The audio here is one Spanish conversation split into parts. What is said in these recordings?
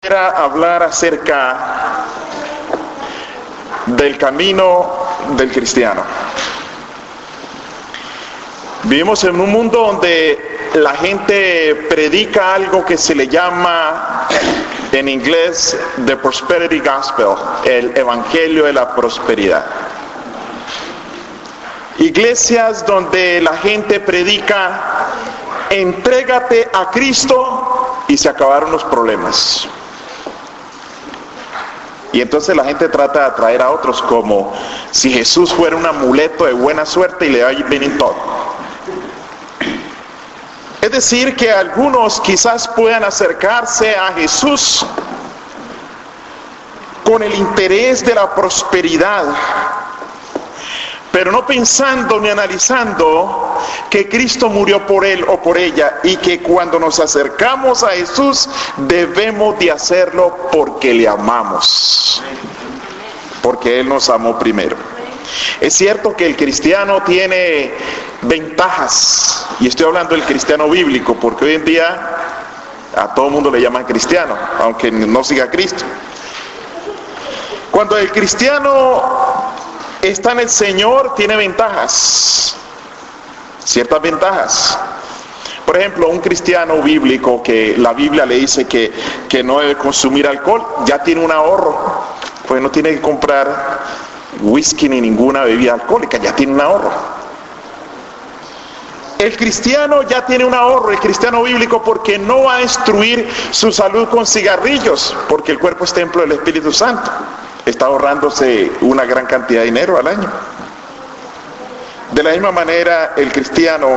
Quisiera hablar acerca del camino del cristiano. Vivimos en un mundo donde la gente predica algo que se le llama en inglés the prosperity gospel, el evangelio de la prosperidad. Iglesias donde la gente predica entrégate a Cristo y se acabaron los problemas. Y entonces la gente trata de atraer a otros como si Jesús fuera un amuleto de buena suerte y le va bien en todo. Es decir, que algunos quizás puedan acercarse a Jesús con el interés de la prosperidad, pero no pensando ni analizando que Cristo murió por él o por ella, y que cuando nos acercamos a Jesús debemos de hacerlo porque le amamos, porque Él nos amó primero. Es cierto que el cristiano tiene ventajas, y estoy hablando del cristiano bíblico, porque hoy en día a todo mundo le llaman cristiano, aunque no siga a Cristo. Cuando el cristiano está en el Señor, tiene ventajas, ciertas ventajas. Por ejemplo, un cristiano bíblico que la Biblia le dice que no debe consumir alcohol, ya tiene un ahorro, pues no tiene que comprar whisky ni ninguna bebida alcohólica, ya tiene un ahorro. El cristiano ya tiene un ahorro, el cristiano bíblico, porque no va a destruir su salud con cigarrillos, porque el cuerpo es templo del Espíritu Santo. Está ahorrándose una gran cantidad de dinero al año. De la misma manera, el cristiano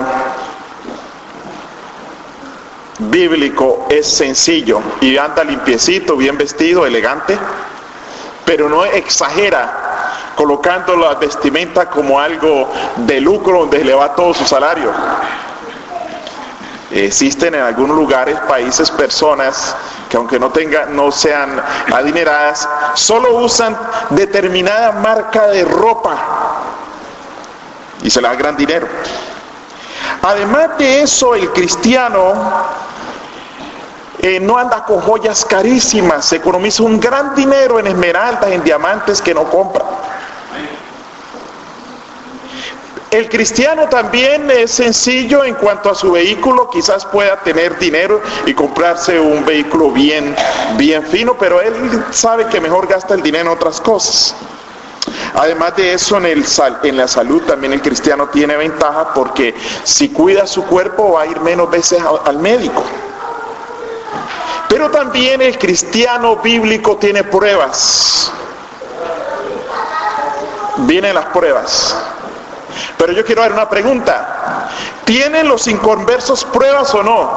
bíblico es sencillo y anda limpiecito, bien vestido, elegante, pero no exagera colocando la vestimenta como algo de lucro donde le va todo su salario. Existen en algunos lugares, países, personas que aunque no sean adineradas, solo usan determinada marca de ropa y se le da gran dinero. Además de eso, el cristiano no anda con joyas carísimas, se economiza un gran dinero en esmeraldas, en diamantes que no compra. El cristiano también es sencillo en cuanto a su vehículo, quizás pueda tener dinero y comprarse un vehículo bien fino, pero él sabe que mejor gasta el dinero en otras cosas. Además de eso, en la salud también el cristiano tiene ventaja, porque si cuida su cuerpo va a ir menos veces al médico. Pero también el cristiano bíblico tiene pruebas. Vienen las pruebas. Pero yo quiero dar una pregunta. ¿Tienen los inconversos pruebas o no?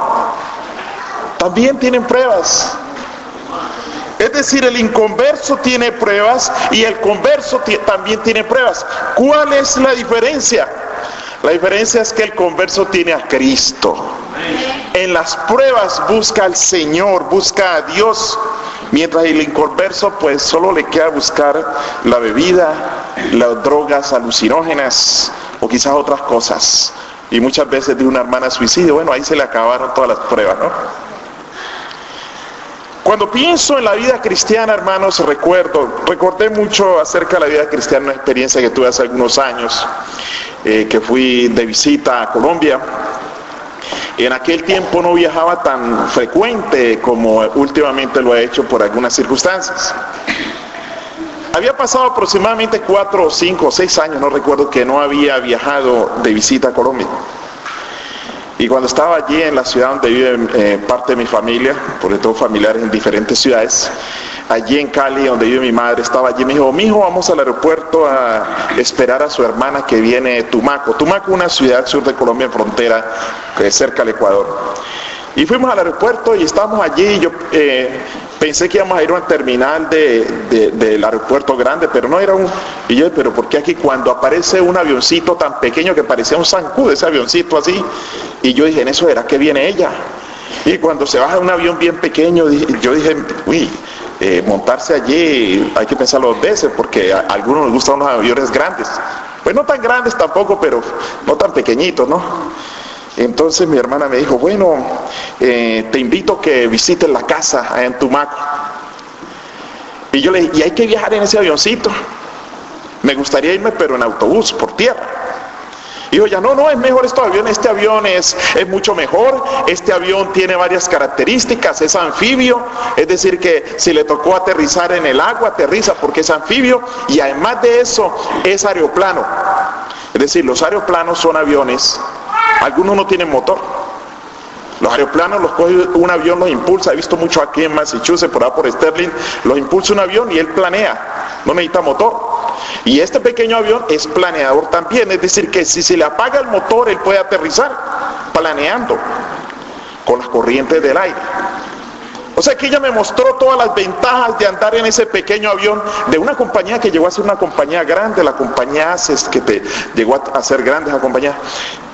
También tienen pruebas. Es decir, el inconverso tiene pruebas y el converso también tiene pruebas. ¿Cuál es la diferencia? La diferencia es que el converso tiene a Cristo. En las pruebas busca al Señor, busca a Dios, mientras el inconverso pues solo le queda buscar la bebida, las drogas alucinógenas o quizás otras cosas. Y muchas veces de una hermana suicidio, bueno, ahí se le acabaron todas las pruebas, ¿no? Cuando pienso en la vida cristiana, hermanos, recordé mucho acerca de la vida cristiana, una experiencia que tuve hace algunos años, que fui de visita a Colombia. En aquel tiempo no viajaba tan frecuente como últimamente lo he hecho por algunas circunstancias. Había pasado aproximadamente 4 o 5 o 6 años, no recuerdo, que no había viajado de visita a Colombia. Y cuando estaba allí en la ciudad donde vive parte de mi familia, porque tengo familiares en diferentes ciudades, allí en Cali, donde vive mi madre, estaba allí, me dijo, mijo, vamos al aeropuerto a esperar a su hermana que viene de Tumaco. Tumaco, una ciudad sur de Colombia en frontera, cerca del Ecuador. Y fuimos al aeropuerto y estábamos allí, y yo pensé que íbamos a ir a un terminal del aeropuerto grande, pero no era un... Y yo, pero ¿por qué aquí cuando aparece un avioncito tan pequeño que parecía un zancudo, ese avioncito así? Y yo dije, en eso era que viene ella. Y cuando se baja un avión bien pequeño, yo dije, uy, montarse allí hay que pensarlo 2 veces, porque a algunos les gustan unos aviones grandes. Pues no tan grandes tampoco, pero no tan pequeñitos, ¿no? Entonces mi hermana me dijo, bueno, te invito a que visites la casa allá en Tumaco. Y yo le dije, ¿y hay que viajar en ese avioncito? Me gustaría irme, pero en autobús, por tierra. Y dijo, ya no, es mejor este avión es mucho mejor, este avión tiene varias características, es anfibio, es decir que si le tocó aterrizar en el agua, aterriza porque es anfibio, y además de eso, es aeroplano. Es decir, los aeroplanos son aviones, algunos no tienen motor. Los aeroplanos los coge un avión, los impulsa, he visto mucho aquí en Massachusetts, por ahí por Sterling, los impulsa un avión y él planea, no necesita motor. Y este pequeño avión es planeador también, es decir que si se le apaga el motor, él puede aterrizar planeando con las corrientes del aire. O sea que ella me mostró todas las ventajas de andar en ese pequeño avión de una compañía que llegó a ser una compañía grande, la compañía ACES, que llegó a ser grande esa compañía.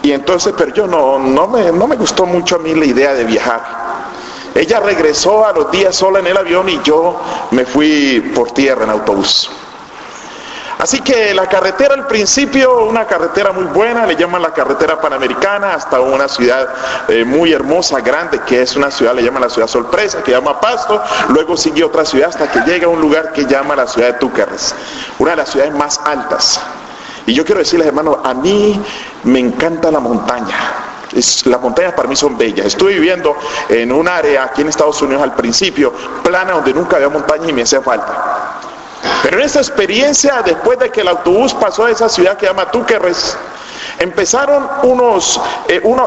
Y entonces, pero yo no me gustó mucho a mí la idea de viajar. Ella regresó a los días sola en el avión y yo me fui por tierra en autobús. Así que la carretera al principio, una carretera muy buena, le llaman la carretera panamericana, hasta una ciudad muy hermosa, grande, que es una ciudad, le llaman la ciudad sorpresa, que llama Pasto. Luego sigue otra ciudad hasta que llega a un lugar que llama la ciudad de Túquerres, una de las ciudades más altas. Y yo quiero decirles, hermanos, a mí me encanta la montaña. Las montañas para mí son bellas. Estuve viviendo en un área aquí en Estados Unidos al principio, plana, donde nunca había montaña y me hacía falta. Pero en esta experiencia, después de que el autobús pasó a esa ciudad que se llama Túquerres, empezaron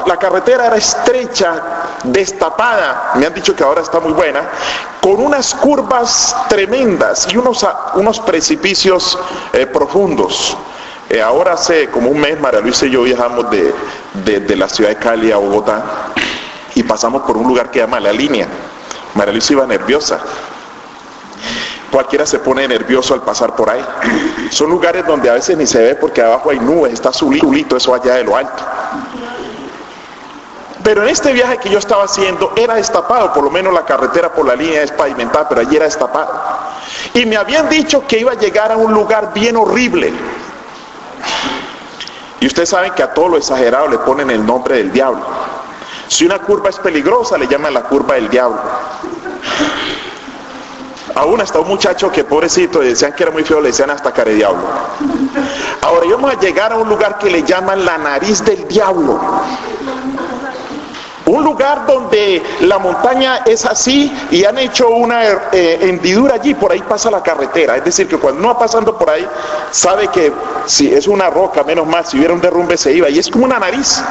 la carretera era estrecha, destapada, me han dicho que ahora está muy buena, con unas curvas tremendas y unos precipicios profundos. Ahora hace como un mes, María Luisa y yo viajamos de la ciudad de Cali a Bogotá y pasamos por un lugar que se llama La Línea. María Luisa iba nerviosa. Cualquiera se pone nervioso al pasar por ahí. Son lugares donde a veces ni se ve porque abajo hay nubes, está azulito, eso allá de lo alto. Pero en este viaje que yo estaba haciendo era destapado, por lo menos la carretera por La Línea es pavimentada, pero allí era destapado. Y me habían dicho que iba a llegar a un lugar bien horrible. Y ustedes saben que a todo lo exagerado le ponen el nombre del diablo. Si una curva es peligrosa, le llaman la curva del diablo. Aún hasta un muchacho que pobrecito, decían que era muy feo, le decían hasta care diablo. Ahora íbamos a llegar a un lugar que le llaman la nariz del diablo. Un lugar donde la montaña es así y han hecho una hendidura allí, por ahí pasa la carretera. Es decir, que cuando uno va pasando por ahí, sabe que si es una roca, menos mal, si hubiera un derrumbe se iba. Y es como una nariz.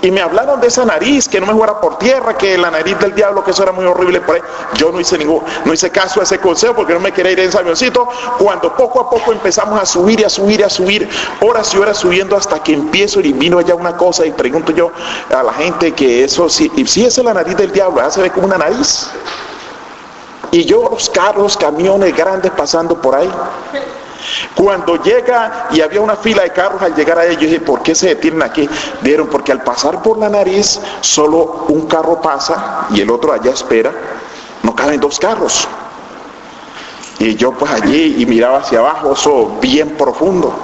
Y me hablaron de esa nariz, que no me fuera por tierra, que la nariz del diablo, que eso era muy horrible por ahí. Yo no hice caso a ese consejo porque no me quería ir en ese avioncito. Cuando poco a poco empezamos a subir y a subir y a subir, horas y horas subiendo hasta que empiezo y vino allá una cosa y pregunto yo a la gente que eso sí, si esa es la nariz del diablo, ya se ve como una nariz. Y yo los carros, camiones grandes pasando por ahí. Cuando llega y había una fila de carros, al llegar a ellos dije, ¿por qué se detienen aquí? Dieron porque al pasar por la nariz solo un carro pasa y el otro allá espera, no caben dos carros. Y yo pues allí y miraba hacia abajo, eso bien profundo.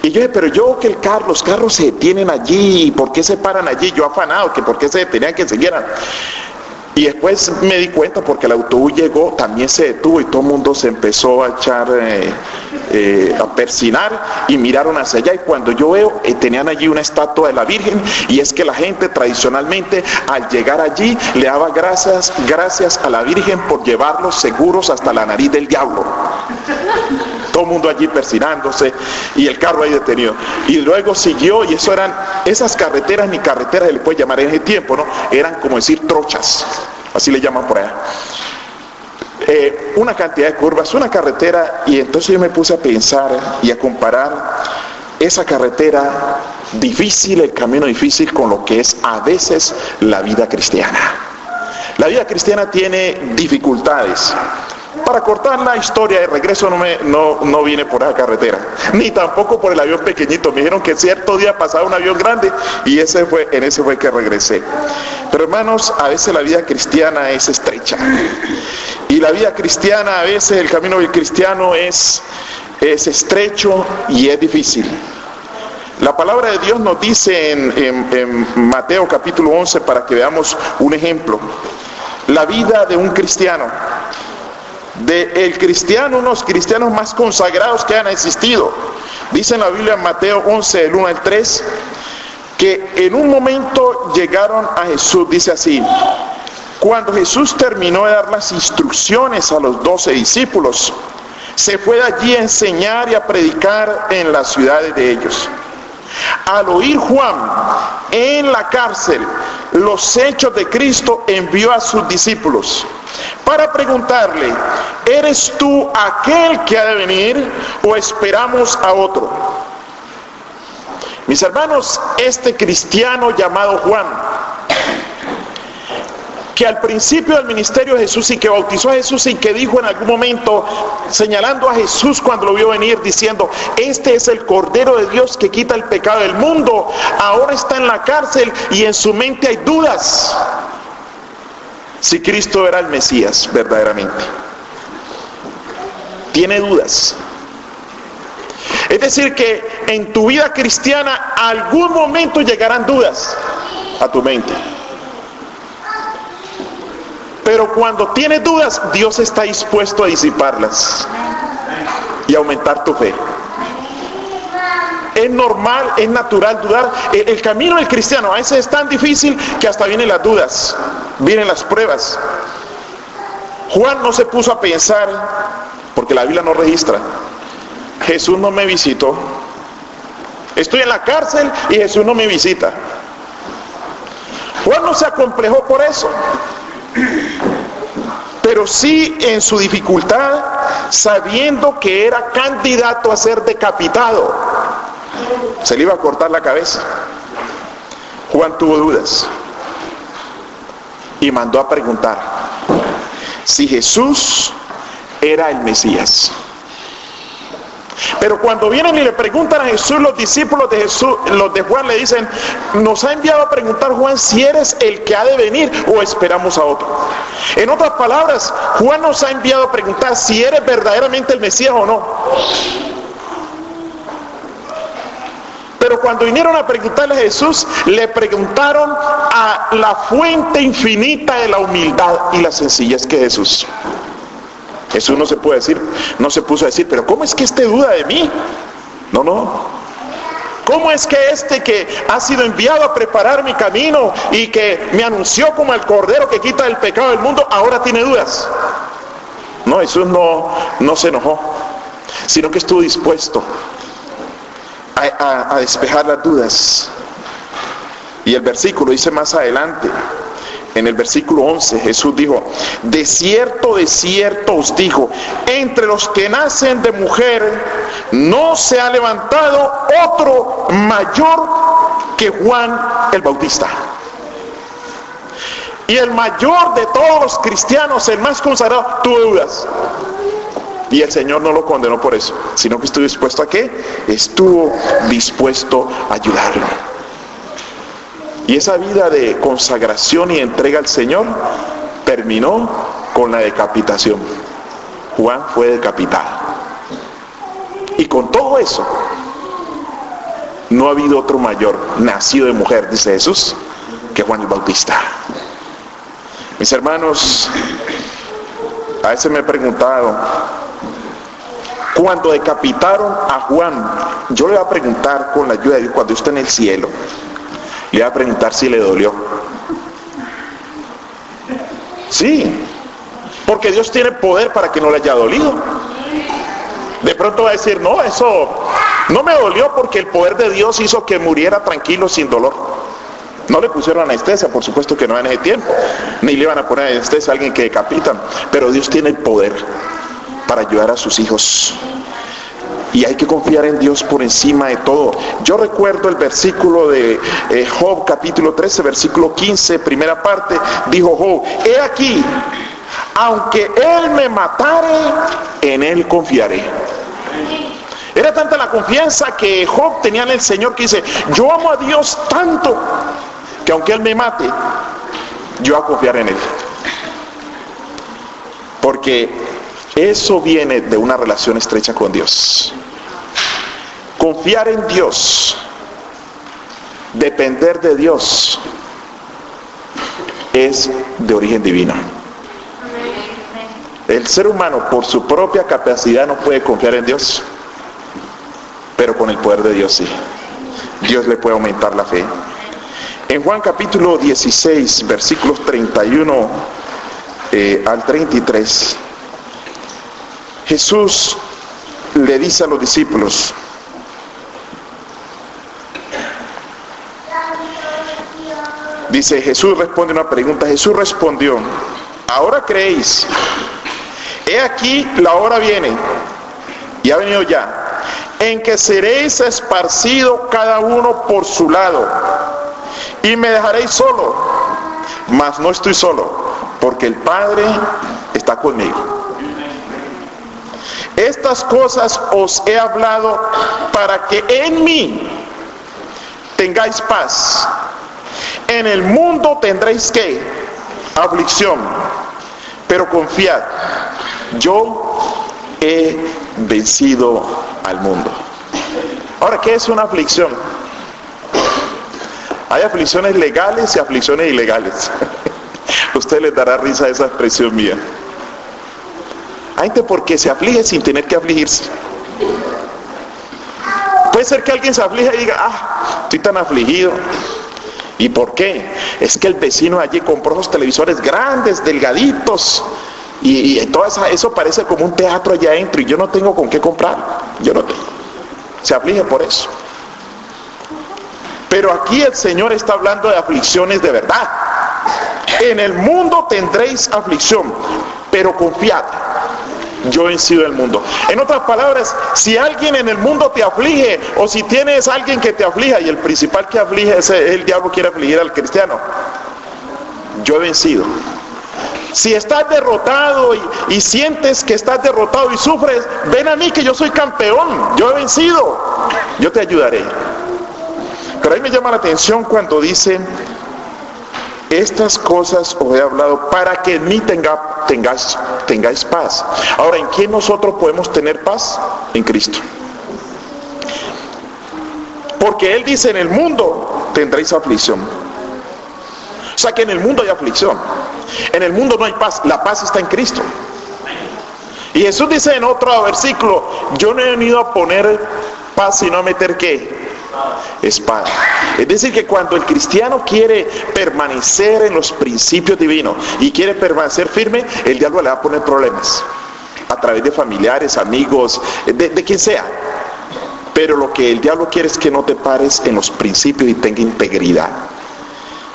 Y yo dije, pero yo que los carros se detienen allí, ¿por qué se paran allí? Yo afanado, que por qué se detenían, que siguieran. Y después me di cuenta porque el autobús llegó, también se detuvo y todo el mundo se empezó a echar, a persinar y miraron hacia allá. Y cuando yo veo, tenían allí una estatua de la Virgen, y es que la gente tradicionalmente al llegar allí le daba gracias a la Virgen por llevarlos seguros hasta la nariz del diablo. Todo el mundo allí persinándose y el carro ahí detenido. Y luego siguió, y eso eran, esas carreteras, ni carreteras se le puede llamar en ese tiempo, ¿no? Eran como decir trochas, así le llaman por allá. Una cantidad de curvas, una carretera, y entonces yo me puse a pensar y a comparar esa carretera difícil, el camino difícil, con lo que es a veces la vida cristiana. La vida cristiana tiene dificultades. Para cortar la historia, de regreso no vine por esa carretera, ni tampoco por el avión pequeñito. Me dijeron que cierto día pasaba un avión grande y en ese fue que regresé. Pero hermanos, a veces la vida cristiana es estrecha. Y la vida cristiana, a veces el camino cristiano es estrecho y es difícil. La palabra de Dios nos dice en Mateo capítulo 11, para que veamos un ejemplo, la vida de un cristiano, unos cristianos más consagrados que han existido. Dice en la Biblia en Mateo 11, del 1 al 3, que en un momento llegaron a Jesús, dice así: cuando Jesús terminó de dar las instrucciones a los 12 discípulos, se fue de allí a enseñar y a predicar en las ciudades de ellos. Al oír Juan en la cárcel los hechos de Cristo, envió a sus discípulos para preguntarle: ¿eres tú aquel que ha de venir o esperamos a otro? Mis hermanos, este cristiano llamado Juan, que al principio del ministerio de Jesús y que bautizó a Jesús y que dijo en algún momento, señalando a Jesús cuando lo vio venir, diciendo: este es el Cordero de Dios que quita el pecado del mundo, ahora está en la cárcel y en su mente hay dudas si Cristo era el Mesías verdaderamente. Tiene dudas. Es decir, que en tu vida cristiana algún momento llegarán dudas a tu mente. Pero cuando tienes dudas, Dios está dispuesto a disiparlas y aumentar tu fe. Es normal, es natural dudar. El camino del cristiano a veces es tan difícil que hasta vienen las dudas, vienen las pruebas. Juan no se puso a pensar, porque la Biblia no registra: Jesús no me visitó, estoy en la cárcel y Jesús no me visita. Juan no se acomplejó por eso, pero sí en su dificultad, sabiendo que era candidato a ser decapitado, se le iba a cortar la cabeza. Juan tuvo dudas y mandó a preguntar si Jesús era el Mesías. Pero cuando vienen y le preguntan a Jesús, los discípulos de Jesús, los de Juan, le dicen: nos ha enviado a preguntar Juan si eres el que ha de venir o esperamos a otro. En otras palabras, Juan nos ha enviado a preguntar si eres verdaderamente el Mesías o no. Pero cuando vinieron a preguntarle a Jesús, le preguntaron a la fuente infinita de la humildad y la sencillez que es Jesús. Jesús no se puso a decir: pero ¿cómo es que este duda de mí? No. ¿Cómo es que este que ha sido enviado a preparar mi camino y que me anunció como el Cordero que quita el pecado del mundo, ahora tiene dudas? No, Jesús no se enojó, sino que estuvo dispuesto a despejar las dudas. Y el versículo dice más adelante, en el versículo 11, Jesús dijo: de cierto os digo, entre los que nacen de mujer no se ha levantado otro mayor que Juan el Bautista. Y el mayor de todos los cristianos, el más consagrado, tuvo dudas. Y el Señor no lo condenó por eso, sino que estuvo dispuesto a ¿qué? Estuvo dispuesto a ayudarlo. Y esa vida de consagración y entrega al Señor terminó con la decapitación. Juan fue decapitado. Y con todo eso, no ha habido otro mayor nacido de mujer, dice Jesús, que Juan el Bautista. Mis hermanos, a veces me he preguntado, cuando decapitaron a Juan, yo le voy a preguntar con la ayuda de Dios, cuando esté en el cielo, le voy a preguntar si le dolió. Sí, porque Dios tiene poder para que no le haya dolido. De pronto va a decir: no, eso no me dolió porque el poder de Dios hizo que muriera tranquilo, sin dolor. No le pusieron anestesia, por supuesto que no en ese tiempo, ni le iban a poner anestesia a alguien que decapitan, pero Dios tiene el poder para ayudar a sus hijos. Y hay que confiar en Dios por encima de todo. Yo recuerdo el versículo de Job capítulo 13, versículo 15, primera parte. Dijo Job: he aquí, aunque él me matare, en él confiaré. Era tanta la confianza que Job tenía en el Señor que dice: yo amo a Dios tanto que aunque él me mate, yo voy a confiar en él. Porque eso viene de una relación estrecha con Dios. Confiar en Dios depender de Dios es de origen divino. El ser humano por su propia capacidad no puede confiar en Dios, pero con el poder de Dios sí. Dios le puede aumentar la fe. En Juan capítulo 16, versículos 31 al 33, Jesús le dice a los discípulos: dice, Jesús responde una pregunta. Jesús respondió: ¿ahora creéis? He aquí la hora viene, y ha venido ya, en que seréis esparcidos cada uno por su lado, y me dejaréis solo. Mas no estoy solo, porque el Padre está conmigo. Estas cosas os he hablado para que en mí tengáis paz. En el mundo tendréis ¿qué? Aflicción, pero confiad, yo he vencido al mundo. Ahora, ¿qué es una aflicción? Hay aflicciones legales y aflicciones ilegales. A usted les dará risa esa expresión mía. Hay gente porque se aflige sin tener que afligirse. Puede ser que alguien se aflija y diga: estoy tan afligido. ¿Y por qué? Es que el vecino allí compró esos televisores grandes, delgaditos, y todo eso parece como un teatro allá adentro, y yo no tengo con qué comprar. Yo no tengo. Se aflige por eso. Pero aquí el Señor está hablando de aflicciones de verdad. En el mundo tendréis aflicción, pero confiad, yo he vencido el mundo. En otras palabras, si alguien en el mundo te aflige, o si tienes a alguien que te aflija, y el principal que aflige es el diablo, quiere afligir al cristiano, yo he vencido. Si estás derrotado y sientes que estás derrotado y sufres, ven a mí que yo soy campeón, yo he vencido, yo te ayudaré. Pero ahí me llama la atención cuando dice: estas cosas os he hablado para que en mí tengáis paz. Ahora, ¿en quién nosotros podemos tener paz? En Cristo. Porque Él dice: en el mundo tendréis aflicción. O sea que en el mundo hay aflicción. En el mundo no hay paz. La paz está en Cristo. Y Jesús dice en otro versículo: yo no he venido a poner paz sino a meter ¿qué? Espada. Es decir, que cuando el cristiano quiere permanecer en los principios divinos y quiere permanecer firme, el diablo le va a poner problemas a través de familiares, amigos, de quien sea. Pero lo que el diablo quiere es que no te pares en los principios y tenga integridad.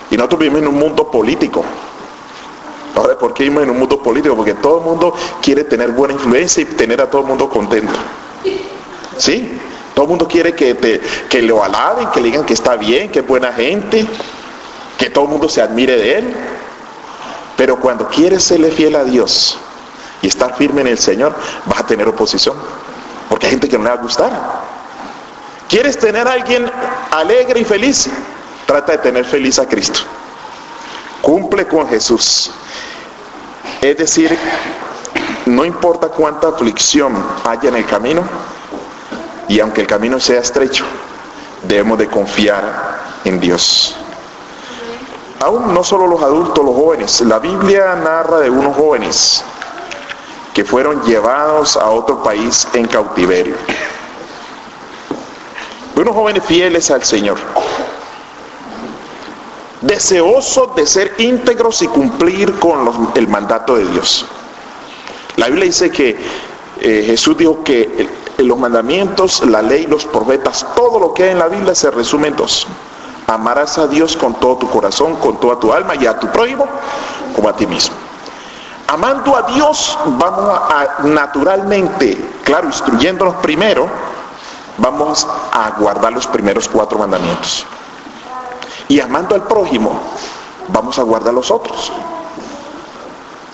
Y nosotros vivimos en un mundo político. Ahora, ¿por qué vivimos en un mundo político? Porque todo el mundo quiere tener buena influencia y tener a todo el mundo contento. ¿Sí? Todo el mundo quiere que lo alaben, que le digan que está bien, que es buena gente, que todo el mundo se admire de él. Pero cuando quieres serle fiel a Dios y estar firme en el Señor, vas a tener oposición, porque hay gente que no le va a gustar. ¿Quieres tener a alguien alegre y feliz? Trata de tener feliz a Cristo. Cumple con Jesús. Es decir, no importa cuánta aflicción haya en el camino, y aunque el camino sea estrecho, debemos de confiar en Dios. Aún no solo los adultos, los jóvenes. La Biblia narra de unos jóvenes que fueron llevados a otro país en cautiverio. Unos jóvenes fieles al Señor, deseosos de ser íntegros y cumplir con el mandato de Dios. La Biblia dice que Jesús dijo que los mandamientos, la ley, los profetas, todo lo que hay en la Biblia se resume en dos: amarás a Dios con todo tu corazón, con toda tu alma, y a tu prójimo como a ti mismo. Amando a Dios, vamos a naturalmente, claro, instruyéndonos primero, vamos a guardar los primeros 4 mandamientos. Y amando al prójimo, vamos a guardar los otros.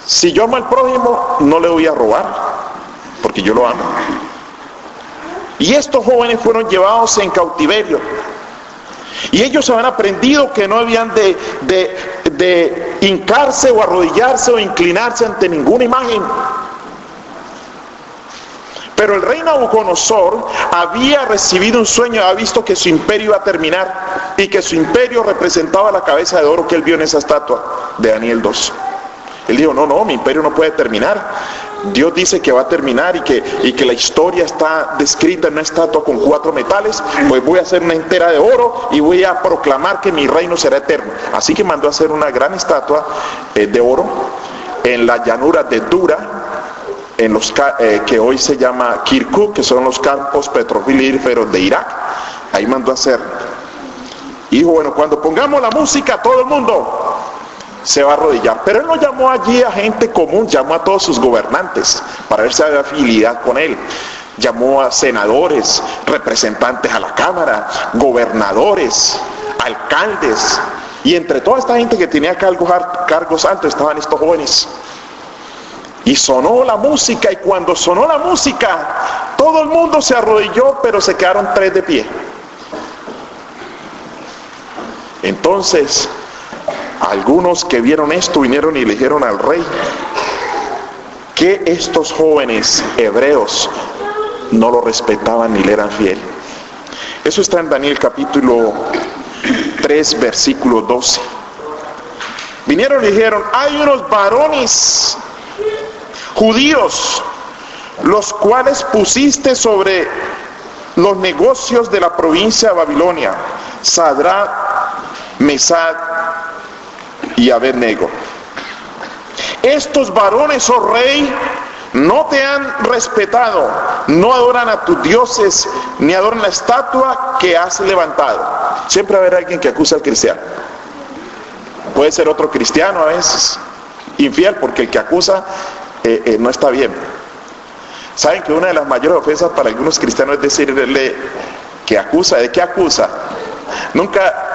Si yo amo al prójimo, no le voy a robar, porque yo lo amo. Y estos jóvenes fueron llevados en cautiverio. Y ellos habían aprendido que no habían de hincarse o arrodillarse o inclinarse ante ninguna imagen. Pero el rey Nabucodonosor había recibido un sueño, había visto que su imperio iba a terminar y que su imperio representaba la cabeza de oro que él vio en esa estatua de Daniel 2. Él dijo, no, mi imperio no puede terminar. Dios dice que va a terminar y que la historia está descrita en una estatua con 4 metales, pues voy a hacer una entera de oro y voy a proclamar que mi reino será eterno. Así que mandó a hacer una gran estatua de oro en la llanura de Dura, en los que hoy se llama Kirkuk, que son los campos petrolíferos de Irak. Ahí mandó a hacer. Y dijo, bueno, cuando pongamos la música, todo el mundo se va a arrodillar. Pero él no llamó allí a gente común, llamó a todos sus gobernantes para ver si había afinidad con él. Llamó a senadores, representantes a la cámara, gobernadores, alcaldes, y entre toda esta gente que tenía cargos altos estaban estos jóvenes. Y sonó la música, y cuando sonó la música, todo el mundo se arrodilló, pero se quedaron 3 de pie. Entonces algunos que vieron esto vinieron y le dijeron al rey que estos jóvenes hebreos no lo respetaban ni le eran fiel. Eso está en Daniel capítulo 3, versículo 12. Vinieron y dijeron, hay unos varones judíos, los cuales pusiste sobre los negocios de la provincia de Babilonia, Sadrach, Mesach y Abednego. Estos varones, oh rey, no te han respetado, no adoran a tus dioses, ni adoran la estatua que has levantado. Siempre va a haber alguien que acusa al cristiano. Puede ser otro cristiano a veces, infiel, porque el que acusa no está bien. Saben que una de las mayores ofensas para algunos cristianos es decirle que acusa. ¿De qué acusa? Nunca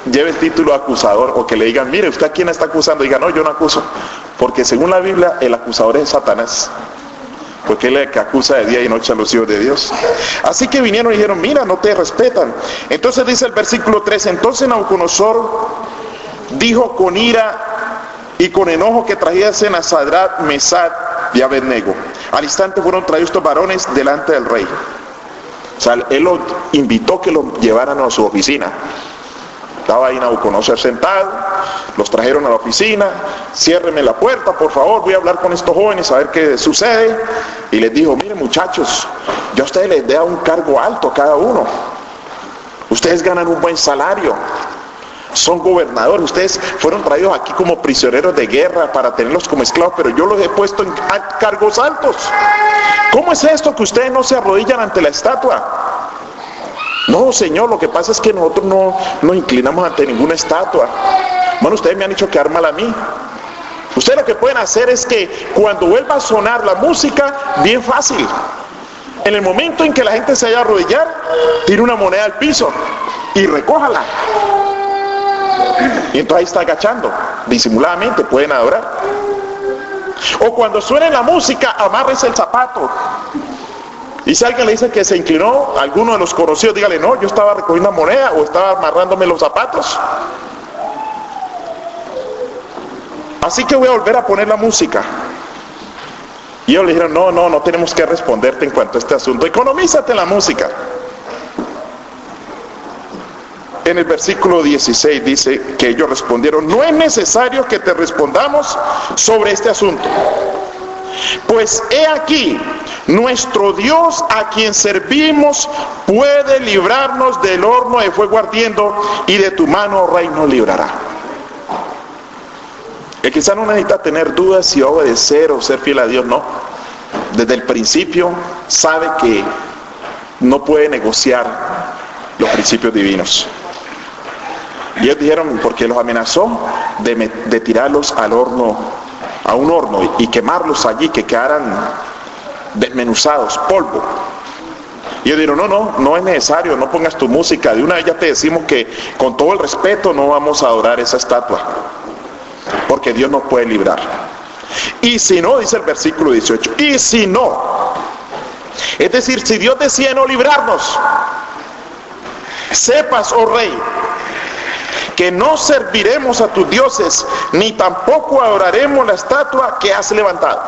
lleve el título acusador, o que le digan, mire, ¿usted a quién está acusando? Diga, no, yo no acuso, porque según la Biblia el acusador es Satanás, porque él es el que acusa de día y noche a los hijos de Dios. Así que vinieron y dijeron, mira, no te respetan. Entonces dice el versículo 3, entonces Nabucodonosor dijo con ira y con enojo que trajesen a Sadrach, Mesach y Abednego. Al instante fueron traídos estos varones delante del rey. O sea, él los invitó que los llevaran a su oficina. Estaba ahí Nabucodonosor sentado, los trajeron a la oficina, ciérreme la puerta, por favor, voy a hablar con estos jóvenes a ver qué sucede. Y les dijo, miren muchachos, yo a ustedes les doy un cargo alto a cada uno. Ustedes ganan un buen salario, son gobernadores, ustedes fueron traídos aquí como prisioneros de guerra para tenerlos como esclavos, pero yo los he puesto en cargos altos. ¿Cómo es esto que ustedes no se arrodillan ante la estatua? No, señor, lo que pasa es que nosotros no nos inclinamos ante ninguna estatua. Bueno, ustedes me han hecho quedar mal a mí. Ustedes lo que pueden hacer es que cuando vuelva a sonar la música, bien fácil, en el momento en que la gente se vaya a arrodillar, tire una moneda al piso y recójala. Y entonces ahí está agachando, disimuladamente pueden adorar. O cuando suene la música, amárrese el zapato. Y si alguien le dice que se inclinó, alguno de los conocidos, dígale, no, yo estaba recogiendo una moneda o estaba amarrándome los zapatos. Así que voy a volver a poner la música. Y ellos le dijeron, no tenemos que responderte en cuanto a este asunto. Economízate la música. En el versículo 16 dice que ellos respondieron, no es necesario que te respondamos sobre este asunto. Pues he aquí, nuestro Dios a quien servimos puede librarnos del horno de fuego ardiendo y de tu mano, oh rey, nos librará. El cristiano no necesita tener dudas si obedecer o ser fiel a Dios, no. Desde el principio sabe que no puede negociar los principios divinos. Y ellos dijeron, porque los amenazó de tirarlos al horno, a un horno, y quemarlos allí, que quedaran desmenuzados, polvo. Y ellos dijeron, no es necesario, no pongas tu música, de una vez ya te decimos que con todo el respeto no vamos a adorar esa estatua, porque Dios nos puede librar. Y si no, dice el versículo 18, y si no, es decir, si Dios decide no librarnos, sepas, oh rey, que no serviremos a tus dioses, ni tampoco adoraremos la estatua que has levantado.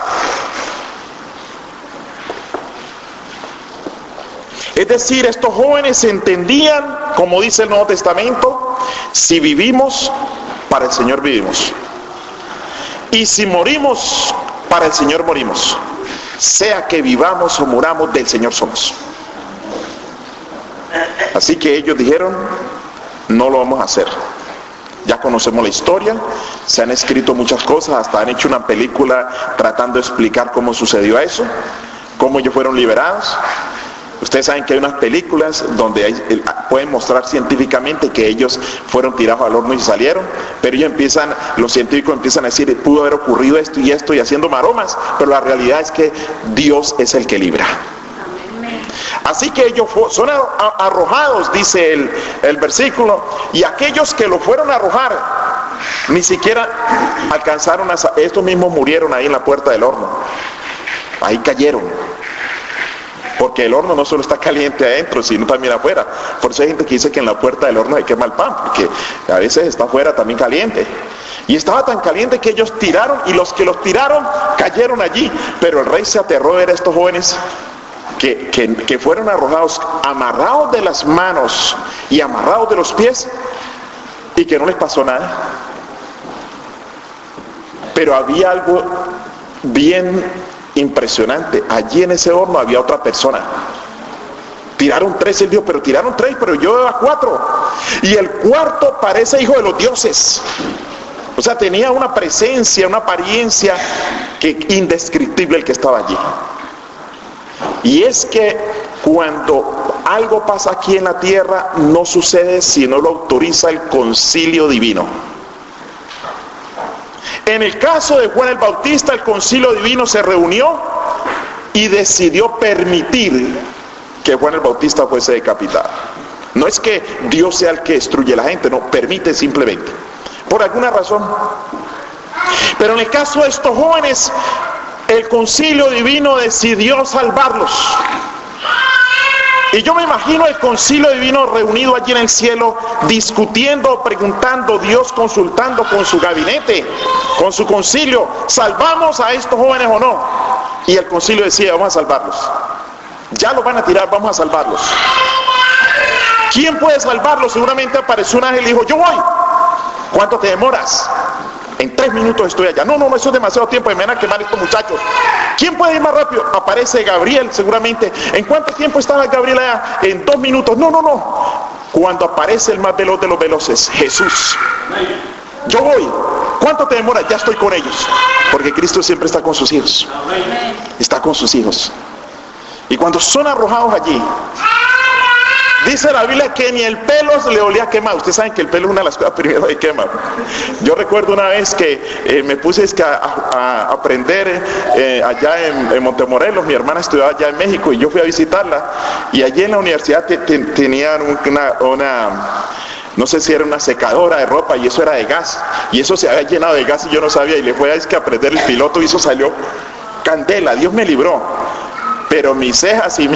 Es decir, estos jóvenes entendían, como dice el Nuevo Testamento, si vivimos, para el Señor vivimos. Y si morimos, para el Señor morimos. Sea que vivamos o muramos, del Señor somos. Así que ellos dijeron, no lo vamos a hacer. Ya conocemos la historia, se han escrito muchas cosas, hasta han hecho una película tratando de explicar cómo sucedió eso, cómo ellos fueron liberados. Ustedes saben que hay unas películas donde pueden mostrar científicamente que ellos fueron tirados al horno y salieron, pero los científicos empiezan a decir, pudo haber ocurrido esto y haciendo maromas, pero la realidad es que Dios es el que libra. Así que ellos son arrojados, dice el versículo, y aquellos que lo fueron a arrojar, ni siquiera alcanzaron estos mismos murieron ahí en la puerta del horno. Ahí cayeron. Porque el horno no solo está caliente adentro, sino también afuera. Por eso hay gente que dice que en la puerta del horno se quema el pan, porque a veces está afuera también caliente. Y estaba tan caliente que ellos tiraron, y los que los tiraron cayeron allí. Pero el rey se aterró de ver a estos jóvenes que fueron arrojados, amarrados de las manos y amarrados de los pies, y que no les pasó nada. Pero había algo bien impresionante. Allí en ese horno había otra persona. Tiraron 3, él dijo, pero tiraron 3, pero yo veo a 4. Y el cuarto parece hijo de los dioses. O sea, tenía una presencia, una apariencia indescriptible el que estaba allí. Y es que cuando algo pasa aquí en la tierra, no sucede si no lo autoriza el concilio divino. En el caso de Juan el Bautista, el concilio divino se reunió y decidió permitir que Juan el Bautista fuese decapitado. No es que Dios sea el que destruye a la gente, no, permite simplemente, por alguna razón. Pero en el caso de estos jóvenes, el concilio divino decidió salvarlos. Y yo me imagino el concilio divino reunido allí en el cielo, discutiendo, preguntando, Dios consultando con su gabinete, con su concilio, ¿salvamos a estos jóvenes o no? Y el concilio decía, vamos a salvarlos. Ya los van a tirar, vamos a salvarlos. ¿Quién puede salvarlos? Seguramente apareció un ángel y dijo, yo voy. ¿Cuánto te demoras? En 3 minutos estoy allá. No, eso es demasiado tiempo, me van a quemar estos muchachos. ¿Quién puede ir más rápido? Aparece Gabriel, seguramente. ¿En cuánto tiempo estaba Gabriel allá? En 2 minutos. No. Cuando aparece el más veloz de los veloces, Jesús. Yo voy. ¿Cuánto te demora? Ya estoy con ellos. Porque Cristo siempre está con sus hijos. Está con sus hijos. Y cuando son arrojados allí, dice la Biblia que ni el pelo se le olía quemado. Ustedes saben que el pelo es una de las cosas primero que quema. Yo recuerdo una vez que me puse a aprender allá en Montemorelos. Mi hermana estudiaba allá en México y yo fui a visitarla. Y allí en la universidad tenían una no sé si era una secadora de ropa, y eso era de gas. Y eso se había llenado de gas y yo no sabía. Y le fue a aprender el piloto y eso salió candela. Dios me libró. Pero mis cejas y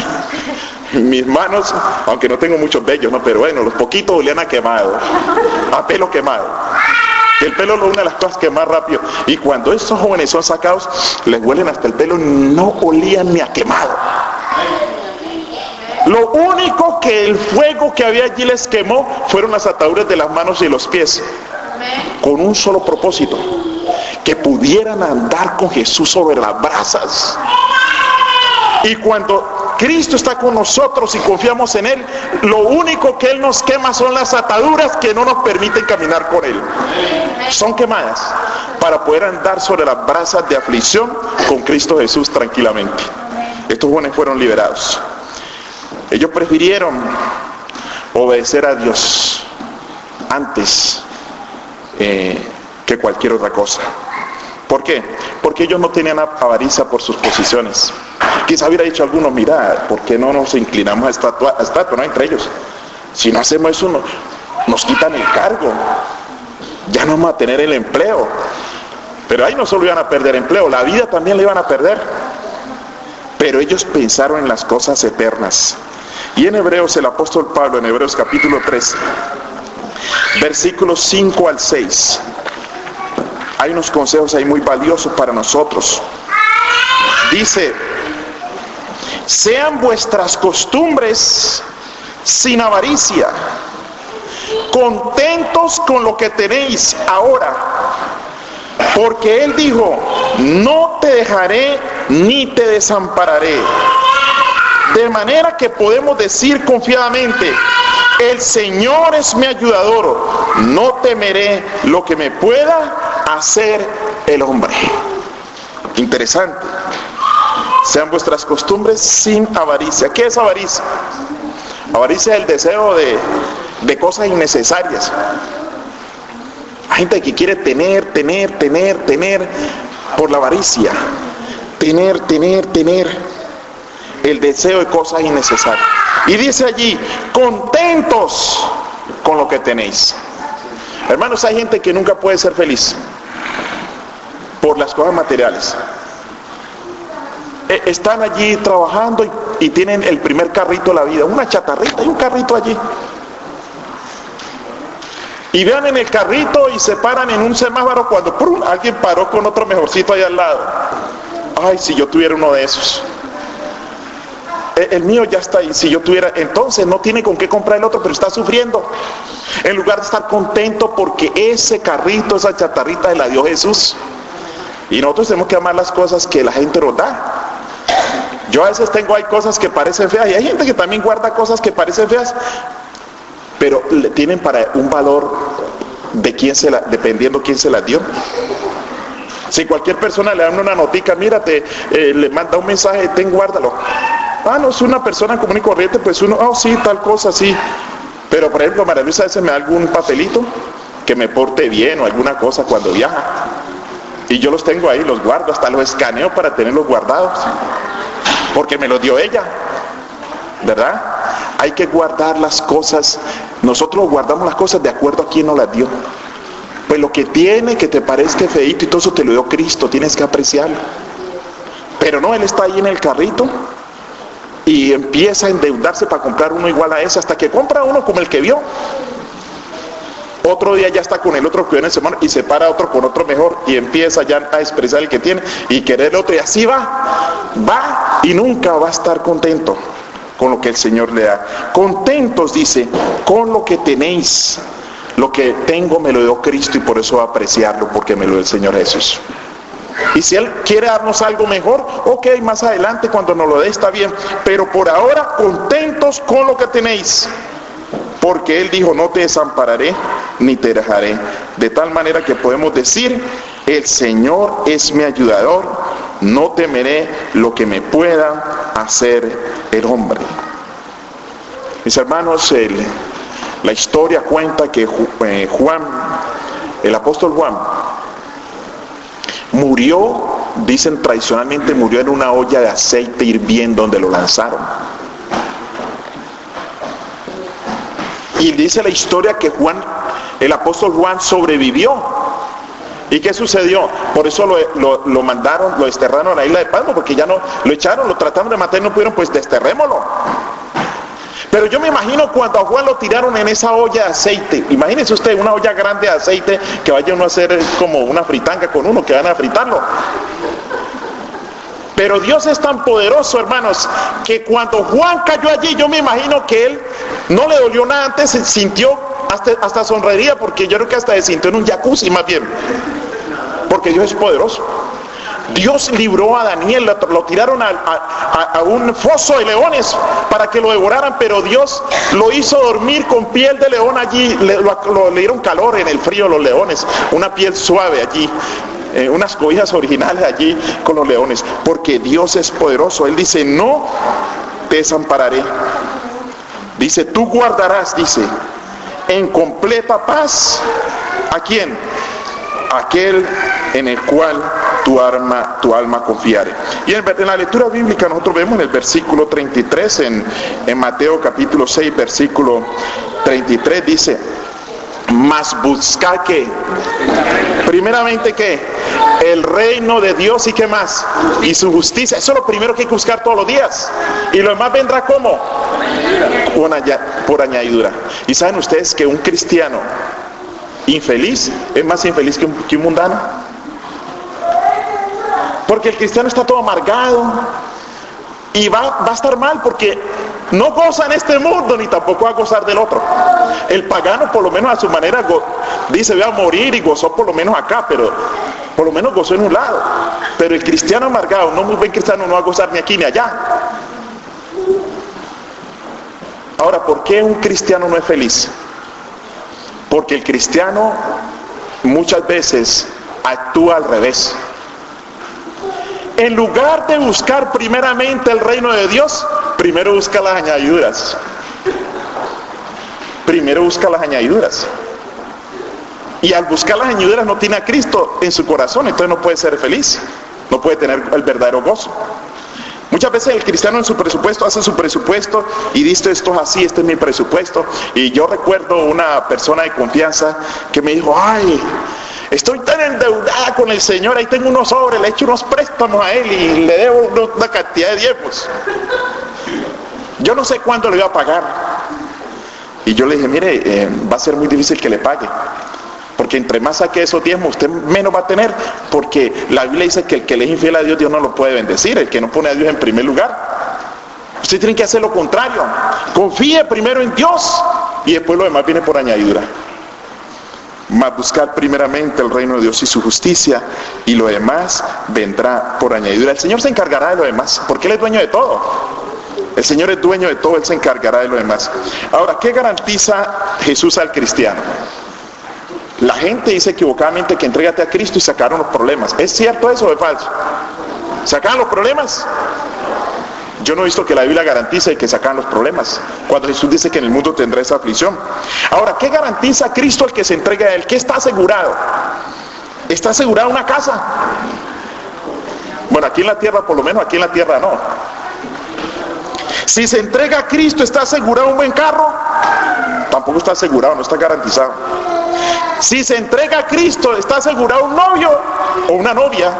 mis manos, aunque no tengo muchos vellos, ¿no? Pero bueno, los poquitos olían a quemado, a pelo quemado. El pelo es una de las cosas que más rápido. Y cuando estos jóvenes son sacados, les huelen hasta el pelo, no olían ni a quemado. Lo único que el fuego que había allí les quemó fueron las ataduras de las manos y los pies, con un solo propósito, que pudieran andar con Jesús sobre las brasas. Y cuando Cristo está con nosotros y confiamos en Él, lo único que Él nos quema son las ataduras que no nos permiten caminar con Él. Son quemadas para poder andar sobre las brasas de aflicción con Cristo Jesús tranquilamente. Estos jóvenes fueron liberados. Ellos prefirieron obedecer a Dios antes que cualquier otra cosa. ¿Por qué? Porque ellos no tenían avaricia por sus posiciones. Quizá hubiera dicho alguno, mira, ¿por qué no nos inclinamos a estatua, no entre ellos? Si no hacemos eso, nos quitan el cargo. Ya no vamos a tener el empleo. Pero ahí no solo iban a perder empleo, la vida también la iban a perder. Pero ellos pensaron en las cosas eternas. Y en Hebreos, el apóstol Pablo, en Hebreos capítulo 3, versículos 5 al 6, hay unos consejos ahí muy valiosos para nosotros. Dice, sean vuestras costumbres sin avaricia, contentos con lo que tenéis ahora, porque Él dijo, no te dejaré ni te desampararé. De manera que podemos decir confiadamente, el Señor es mi ayudador, no temeré lo que me pueda hacer el hombre. Interesante. Sean vuestras costumbres sin avaricia. ¿Qué es avaricia? Avaricia es el deseo de cosas innecesarias. Hay gente que quiere tener por la avaricia. Tener. El deseo de cosas innecesarias. Y dice allí, contentos con lo que tenéis. Hermanos, hay gente que nunca puede ser feliz por las cosas materiales. Están allí trabajando y tienen el primer carrito de la vida, una chatarrita y un carrito allí. Y vean en el carrito y se paran en un semáforo cuando ¡prum!, alguien paró con otro mejorcito ahí al lado. Ay, si yo tuviera uno de esos. El mío ya está ahí, si yo tuviera, entonces no tiene con qué comprar el otro, pero está sufriendo. En lugar de estar contento porque ese carrito, esa chatarrita se la dio Jesús. Y nosotros tenemos que amar las cosas que la gente nos da. Yo a veces hay cosas que parecen feas, y hay gente que también guarda cosas que parecen feas, pero tienen para un valor de dependiendo quién se las dio. Si cualquier persona le da una notica, mírate, le manda un mensaje, guárdalo. No es una persona común y corriente, pues uno, sí, tal cosa, sí. Pero por ejemplo, María Luisa a veces me da algún papelito que me porte bien o alguna cosa cuando viaja. Y yo los tengo ahí, los guardo, hasta los escaneo para tenerlos guardados. Porque me los dio ella, ¿verdad? Hay que guardar las cosas. Nosotros guardamos las cosas de acuerdo a quién nos las dio. Pues lo que tiene, que te parezca feíto y todo eso te lo dio Cristo, tienes que apreciarlo. Pero no, Él está ahí en el carrito y empieza a endeudarse para comprar uno igual a ese, hasta que compra uno como el que vio. Otro día ya está con el otro que vio en el semana y se para otro con otro mejor y empieza ya a expresar el que tiene y querer el otro, y así va y nunca va a estar contento con lo que el Señor le da. Contentos, dice, con lo que tenéis. Lo que tengo me lo dio Cristo y por eso va a apreciarlo, porque me lo dio el Señor Jesús. Y si Él quiere darnos algo mejor, ok, más adelante cuando nos lo dé está bien, pero por ahora contentos con lo que tenéis, porque Él dijo, no te desampararé ni te dejaré. De tal manera que podemos decir, el Señor es mi ayudador, no temeré lo que me pueda hacer el hombre. Mis hermanos, la historia cuenta que Juan, el apóstol Juan, murió, dicen tradicionalmente, murió en una olla de aceite hirviendo donde lo lanzaron. Y dice la historia que el apóstol Juan sobrevivió. ¿Y qué sucedió? Por eso lo mandaron, lo desterraron a la isla de Patmos, porque ya no, lo echaron, lo trataron de matar y no pudieron, pues desterrémoslo. Pero yo me imagino cuando a Juan lo tiraron en esa olla de aceite. Imagínense usted una olla grande de aceite que vaya uno a hacer como una fritanga con uno, que van a fritarlo. Pero Dios es tan poderoso, hermanos, que cuando Juan cayó allí, yo me imagino que él no le dolió nada, antes se sintió, hasta sonreiría, porque yo creo que hasta se sintió en un jacuzzi más bien. Porque Dios es poderoso. Dios libró a Daniel, lo tiraron a un foso de leones para que lo devoraran, pero Dios lo hizo dormir con piel de león allí, le dieron calor en el frío los leones, una piel suave allí, unas cobijas originales allí con los leones, porque Dios es poderoso. Él dice, no te desampararé. Dice, tú guardarás, dice, en completa paz, ¿a quién? Aquel en el cual tu alma confiare. Y en la lectura bíblica nosotros vemos en el versículo 33, en Mateo capítulo 6, versículo 33, dice, mas buscad que, primeramente que, el reino de Dios y qué más, y su justicia. Eso es lo primero que hay que buscar todos los días. Y lo demás vendrá como por añadidura. Y saben ustedes que un cristiano infeliz es más infeliz que un mundano, porque el cristiano está todo amargado, Y va a estar mal porque no goza en este mundo ni tampoco va a gozar del otro. El pagano por lo menos a su manera dice voy a morir y gozó por lo menos acá, pero por lo menos gozó en un lado. Pero el cristiano amargado, no muy buen cristiano, no va a gozar ni aquí ni allá. Ahora, ¿por qué un cristiano no es feliz? Porque el cristiano muchas veces actúa al revés. En lugar de buscar primeramente el reino de Dios, primero busca las añadiduras. Primero busca las añadiduras. Y al buscar las añadiduras no tiene a Cristo en su corazón, entonces no puede ser feliz. No puede tener el verdadero gozo. Muchas veces el cristiano en su presupuesto hace su presupuesto y dice esto es así, este es mi presupuesto. Y yo recuerdo una persona de confianza que me dijo, ay, estoy tan endeudada con el Señor, ahí tengo unos sobres, le he hecho unos préstamos a Él y le debo una cantidad de diezmos. Yo no sé cuándo le voy a pagar. Y yo le dije, mire, va a ser muy difícil que le pague. Porque entre más saque esos diezmos, usted menos va a tener, porque la Biblia dice que el que le es infiel a Dios, Dios no lo puede bendecir, el que no pone a Dios en primer lugar. Usted tiene que hacer lo contrario, confíe primero en Dios, y después lo demás viene por añadidura. Mas buscar primeramente el reino de Dios y su justicia, y lo demás vendrá por añadidura. El Señor se encargará de lo demás, porque Él es dueño de todo. El Señor es dueño de todo, Él se encargará de lo demás. Ahora, ¿qué garantiza Jesús al cristiano? La gente dice equivocadamente que entrégate a Cristo y sacaron los problemas. ¿Es cierto eso o es falso? ¿Sacaron los problemas? Yo no he visto que la Biblia garantice que sacan los problemas. Cuando Jesús dice que en el mundo tendrá esa aflicción. Ahora, ¿qué garantiza Cristo al que se entrega a Él? ¿Qué está asegurado? ¿Está asegurada una casa? Bueno, aquí en la tierra, por lo menos aquí en la tierra no. Si se entrega a Cristo, ¿está asegurado un buen carro? Tampoco está asegurado, no está garantizado. Si se entrega a Cristo, ¿está asegurado un novio o una novia?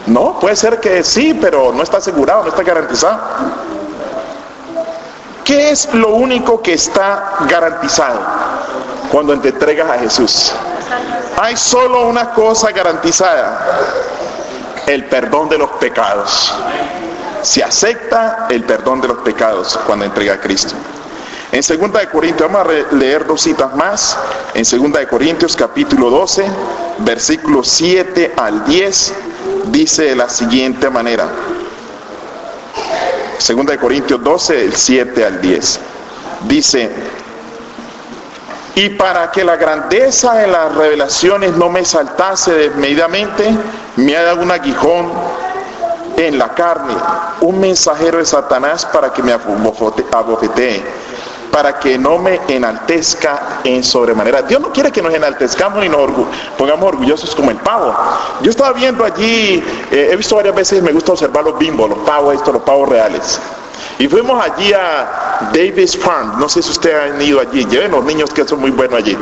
No, puede ser que sí, pero no está asegurado, no está garantizado. ¿Qué es lo único que está garantizado cuando te entregas a Jesús? Hay solo una cosa garantizada: el perdón de los pecados. Se acepta el perdón de los pecados cuando entrega a Cristo. En 2 de Corintios, vamos a leer dos citas más. En 2 de Corintios capítulo 12, versículos 7 al 10, dice de la siguiente manera. 2 de Corintios 12, el 7 al 10. Dice: y para que la grandeza de las revelaciones no me saltase desmedidamente, me ha dado un aguijón en la carne, un mensajero de Satanás para que me abofetee, para que no me enaltezca en sobremanera. Dios no quiere que nos enaltezcamos y nos pongamos orgullosos como el pavo. Yo estaba viendo allí, he visto varias veces, me gusta observar los bimbos, los pavos los pavos reales. Y fuimos allí a Davis Farm, no sé si ustedes han ido allí, lleven los niños que son muy buenos allí.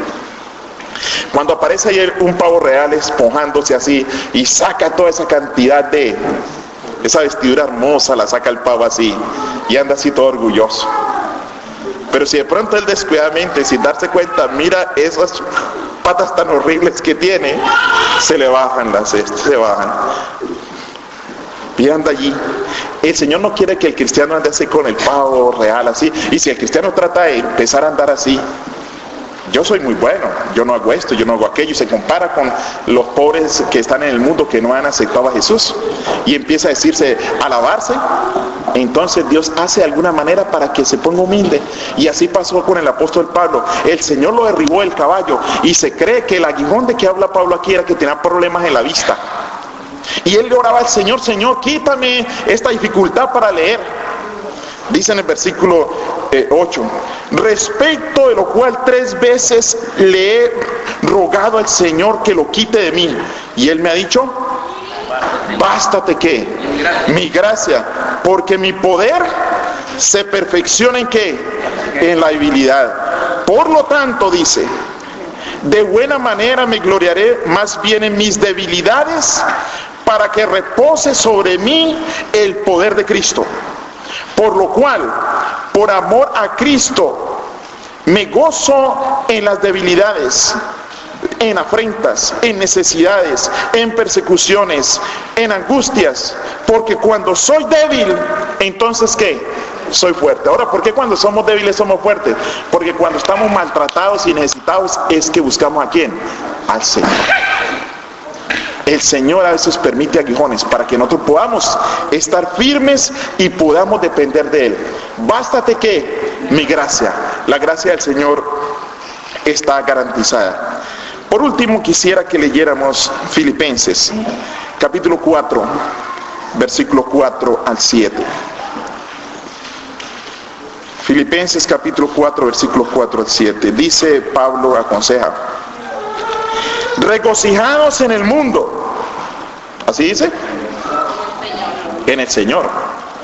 Cuando aparece ahí un pavo real esponjándose así y saca toda esa cantidad de esa vestidura hermosa, la saca el pavo así y anda así todo orgulloso. Pero si de pronto él descuidadamente, sin darse cuenta, mira esas patas tan horribles que tiene, se le bajan se bajan. Y anda allí. El Señor no quiere que el cristiano ande así con el pavo real así. Y si el cristiano trata de empezar a andar así, yo soy muy bueno, yo no hago esto, yo no hago aquello, y se compara con los pobres que están en el mundo que no han aceptado a Jesús, y empieza a decirse, alabarse. Entonces Dios hace de alguna manera para que se ponga humilde, y así pasó con el apóstol Pablo. El Señor lo derribó del caballo, y se cree que el aguijón de que habla Pablo aquí era que tenía problemas en la vista, y él le oraba al Señor: Señor, quítame esta dificultad para leer. Dice en el versículo 8, respecto de lo cual 3 veces le he rogado al Señor que lo quite de mí, y Él me ha dicho: bástate ¿qué? Mi gracia, porque mi poder se perfecciona ¿en qué? En la debilidad. Por lo tanto, dice, de buena manera me gloriaré más bien en mis debilidades, para que repose sobre mí el poder de Cristo. Por lo cual, por amor a Cristo, me gozo en las debilidades. en afrentas, en necesidades, en persecuciones, en angustias, porque cuando soy débil, entonces ¿qué? Soy fuerte. Ahora, ¿por qué cuando somos débiles somos fuertes? Porque cuando estamos maltratados y necesitados es que buscamos ¿a quién? Al Señor. El Señor a veces permite aguijones para que nosotros podamos estar firmes y podamos depender de Él. Bástate que mi gracia, la gracia del Señor está garantizada. Por último, quisiera que leyéramos Filipenses, capítulo 4, versículo 4 al 7. Filipenses capítulo 4, versículo 4 al 7. Dice Pablo, aconseja: regocijados en el mundo. ¿Así dice? En el Señor.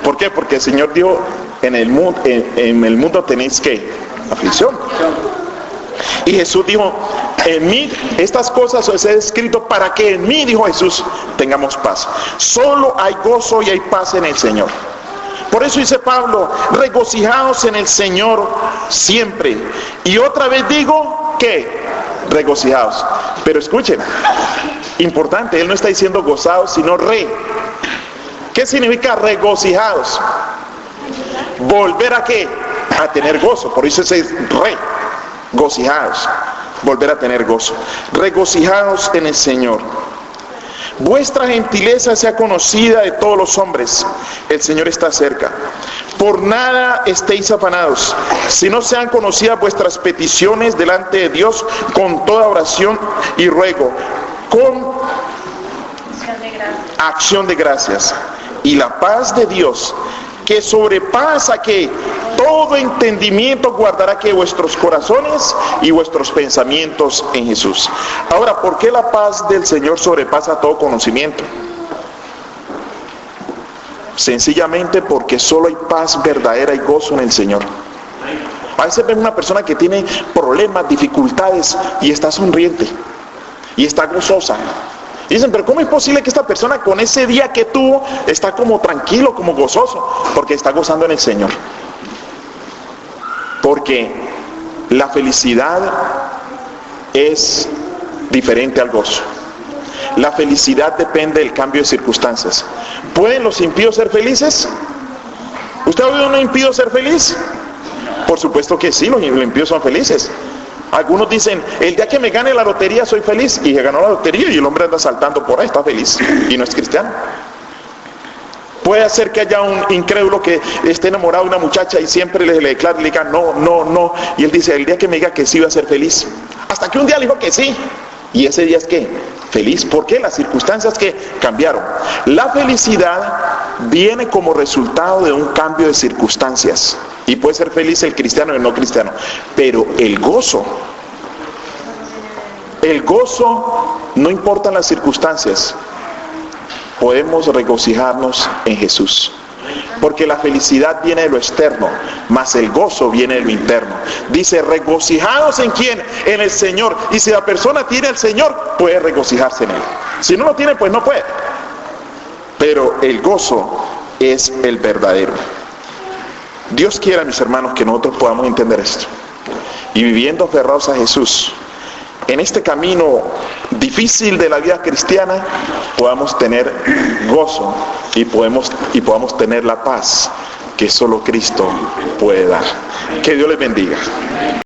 ¿Por qué? Porque el Señor dijo, en el mundo tenéis ¿qué? Aflicción. Y Jesús dijo, en mí estas cosas os he escrito para que en mí, dijo Jesús, tengamos paz. Solo hay gozo y hay paz en el Señor. Por eso dice Pablo, regocijaos en el Señor siempre. Y otra vez digo, ¿qué? Regocijaos. Pero escuchen, importante, él no está diciendo gozados, sino ¿Qué significa regocijados? Volver ¿a qué? A tener gozo. Por eso es regocijados. Volver a tener gozo. Regocijados en el Señor. Vuestra gentileza sea conocida de todos los hombres. El Señor está cerca. Por nada estéis afanados, sino sean conocidas vuestras peticiones delante de Dios con toda oración y ruego, con acción de gracias. Y la paz de Dios, que sobrepasa que todo entendimiento, guardará que vuestros corazones y vuestros pensamientos en Jesús. Ahora, ¿por qué la paz del Señor sobrepasa todo conocimiento? Sencillamente porque solo hay paz verdadera y gozo en el Señor. A veces ven una persona que tiene problemas, dificultades y está sonriente y está gozosa. Y dicen, pero ¿cómo es posible que esta persona con ese día que tuvo está como tranquilo, como gozoso? Porque está gozando en el Señor. Porque la felicidad es diferente al gozo. La felicidad depende del cambio de circunstancias. ¿Pueden los impíos ser felices? ¿Usted ha oído a un impío ser feliz? Por supuesto que sí, los impíos son felices. Algunos dicen, el día que me gane la lotería soy feliz. Y se ganó la lotería y el hombre anda saltando por ahí, está feliz. Y no es cristiano. Puede ser que haya un incrédulo que esté enamorado de una muchacha y siempre le declara y le diga no, no, no. Y él dice, el día que me diga que sí voy a ser feliz. Hasta que un día le dijo que sí. Y ese día es ¿qué? Feliz. ¿Por qué? Las circunstancias que cambiaron. La felicidad viene como resultado de un cambio de circunstancias. Y puede ser feliz el cristiano y el no cristiano. Pero el gozo no importan las circunstancias. Podemos regocijarnos en Jesús. Porque la felicidad viene de lo externo, mas el gozo viene de lo interno. Dice, regocijados ¿en quién? En el Señor. Y si la persona tiene al Señor, puede regocijarse en Él. Si no lo tiene, pues no puede. Pero el gozo es el verdadero. Dios quiera, mis hermanos, que nosotros podamos entender esto. Y viviendo aferrados a Jesús, en este camino difícil de la vida cristiana, podamos tener gozo y podamos tener la paz que solo Cristo puede dar. Que Dios les bendiga.